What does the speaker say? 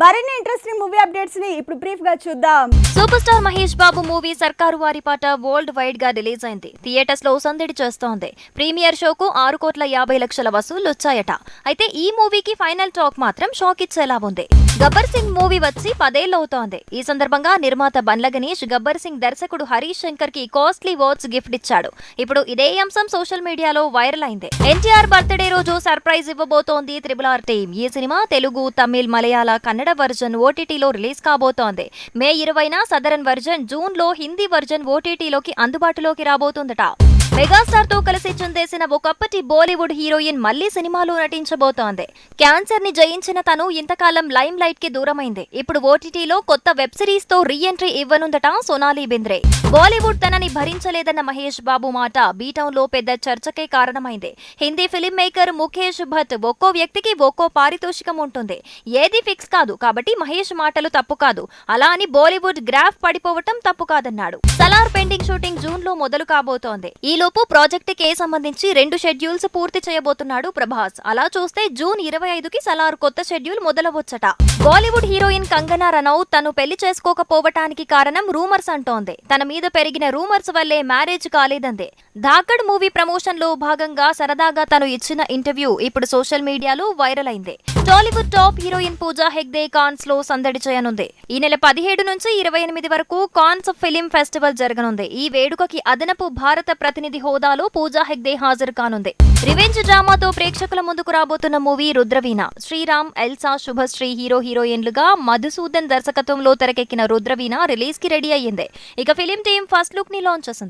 మరిన్ని interesting movie updates ని ఇప్పుడు బ్రీఫ్ గా చూద్దాం. Super star Mahesh Babu movie సర్కారు వారి పాట వరల్డ్ వైడ్ గా రిలీజ్ అయింది. థియేటర్స్ లో సందడి చేస్తోంది. ప్రీమియర్ షోకు 6,50,00,000 వసూళ్లు వచ్చాయట. అయితే ఈ మూవీకి ఫైనల్ టాక్ మాత్రం షాక్ ఇచ్చేలా ఉంది. గబ్బర్ సింగ్ మూవీ వచ్చి 10 ఏళ్లు అవుతోంది. ఈ సందర్భంగా నిర్మాత బండ్ల గణేష్ గబ్బర్ సింగ్ దర్శకుడు హరీష్ శంకర్ కి కాస్ట్లీ వాచ్ గిఫ్ట్ ఇచ్చాడు. ఇప్పుడు ఇదే అంశం సోషల్ మీడియాలో వైరల్ అయింది. ఎన్టీఆర్ బర్త్డే రోజు సర్ప్రైజ్ ఇవ్వబోతోంది RRR టీమ్. ఈ సినిమా తెలుగు, తమిళ్, మలయాళ, కన్నడ వర్జన్ ఓటీటీలో రిలీజ్ కాబోతోంది. మే 20న సదరన్ వర్జన్, జూన్ లో హిందీ వర్జన్ ఓటీటీలోకి అందుబాటులోకి రాబోతుందట. మెగాస్టార్ తో కలిసి చుందేసిన ఒకప్పటి బాలీవుడ్ హీరోయిన్ మళ్లీ సినిమాలో నటించబోతోంది. క్యాన్సర్ ని జయించిన తను ఇంతకాలం లైమ్ లైట్ కి దూరమైంది. ఇప్పుడు ఓటీటీలో కొత్త వెబ్ సిరీస్ తో రీ ఎంట్రీ ఇవ్వనుందట సోనాలి బింద్రే. బాలీవుడ్ తనని భరించలేదన్న మహేష్ బాబు మాట బీటౌన్ లో పెద్ద చర్చకే కారణమైంది. హిందీ ఫిల్మ్ మేకర్ ముఖేష్ భట్ ఒక్కో వ్యక్తికి ఒక్కో పారితోషికం ఉంటుంది, ఏది ఫిక్స్ కాదు, కాబట్టి మహేష్ మాటలు తప్పు కాదు, అలా అని బాలీవుడ్ గ్రాఫ్ పడిపోవటం తప్పు కాదన్నాడు. సలార్ పెండింగ్ షూటింగ్ జూన్ లో మొదలు కాబోతోంది. ఈలోపు ప్రాజెక్ట్ కే సంబంధించి 2 షెడ్యూల్స్ పూర్తి చేయబోతున్నాడు ప్రభాస్. అలా చూస్తే జూన్ 25కి సలార్ కొత్త షెడ్యూల్ మొదలవచ్చట. బాలీవుడ్ హీరోయిన్ కంగనా రనౌత్ తను పెళ్లి చేసుకోకపోవటానికి కారణం రూమర్స్ అంటోంది. తన మీద పెరిగిన రూమర్స్ వల్లే మ్యారేజ్ కాలేదంది. ధాకడ్ మూవీ ప్రమోషన్ లో భాగంగా సరదాగా తను ఇచ్చిన ఇంటర్వ్యూ ఇప్పుడు సోషల్ మీడియాలో వైరల్ అయింది. Tollywood top heroine Pooja Hegde cons లో సందడి చేయనుంది. ఈ నెల 17 నుంచి 28 వరకు కాన్స్ ఫిలిం ఫెస్టివల్ జరగనుంది. ఈ వేడుకకి అదనపు భారత ప్రతినిధి హోదాలో పూజా హెగ్డే హాజరు కానుంది. రివెంజ్ డ్రామాతో ప్రేక్షకుల ముందుకు రాబోతున్న మూవీ రుద్రవీణ. శ్రీరామ్, ఎల్సా, శుభశ్రీ హీరోయిన్లుగా మధుసూదన్ దర్శకత్వంలో తెరకెక్కిన రుద్రవీణ రిలీజ్ కి రెడీ అయ్యింది. ఇక ఫిలిం టీం ఫస్ట్ లుక్ ని లాంచ్ చేసింది.